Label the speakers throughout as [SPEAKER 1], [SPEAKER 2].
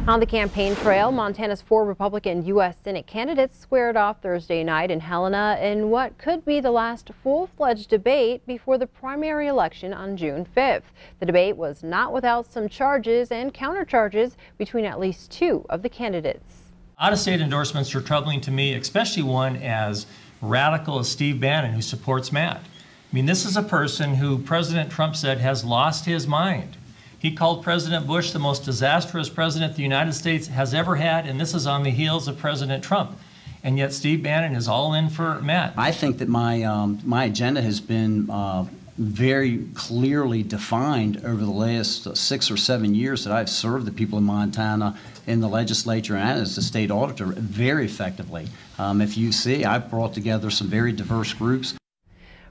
[SPEAKER 1] On the campaign trail, Montana's 4 Republican U.S. Senate candidates squared off Thursday night in Helena in what could be the last full-fledged debate before the primary election on June 5th. The debate was not without some charges and countercharges between at least 2 of the candidates.
[SPEAKER 2] Out-of-state endorsements are troubling to me, especially one as radical as Steve Bannon, who supports Matt. I mean, this is a person who President Trump said has lost his mind. He called President Bush the most disastrous president the United States has ever had, and this is on the heels of President Trump. And yet Steve Bannon is all in for Matt.
[SPEAKER 3] I think that my agenda has been very clearly defined over the last 6 or 7 years that I've served the people of Montana in the legislature and as the state auditor very effectively. If you see, I've brought together some very diverse groups.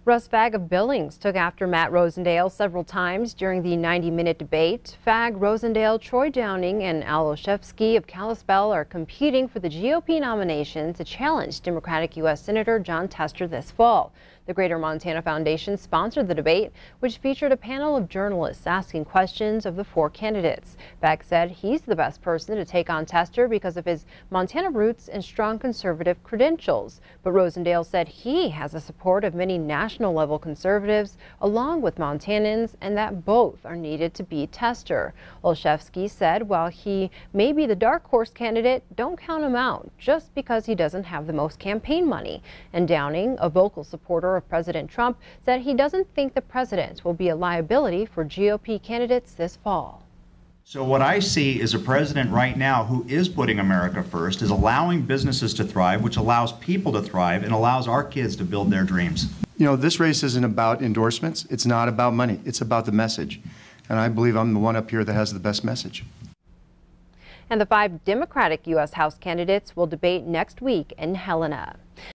[SPEAKER 1] Russ Fagg of Billings took after Matt Rosendale several times during the 90-minute debate. Fagg, Rosendale, Troy Downing, and Al Olszewski of Kalispell are competing for the GOP nomination to challenge Democratic U.S. Senator Jon Tester this fall. The Greater Montana Foundation sponsored the debate, which featured a panel of journalists asking questions of the 4 candidates. Fagg said he's the best person to take on Tester because of his Montana roots and strong conservative credentials. But Rosendale said he has the support of many national-level conservatives, along with Montanans, and that both are needed to beat Tester. Olszewski said while he may be the dark horse candidate, don't count him out just because he doesn't have the most campaign money. And Downing, a vocal supporter of President Trump, said he doesn't think the president will be a liability for GOP candidates this fall.
[SPEAKER 4] So what I see is a president right now who is putting America first, is allowing businesses to thrive, which allows people to thrive and allows our kids to build their dreams.
[SPEAKER 5] You know, this race isn't about endorsements. It's not about money. It's about the message. And I believe I'm the one up here that has the best message.
[SPEAKER 1] And the 5 Democratic U.S. House candidates will debate next week in Helena.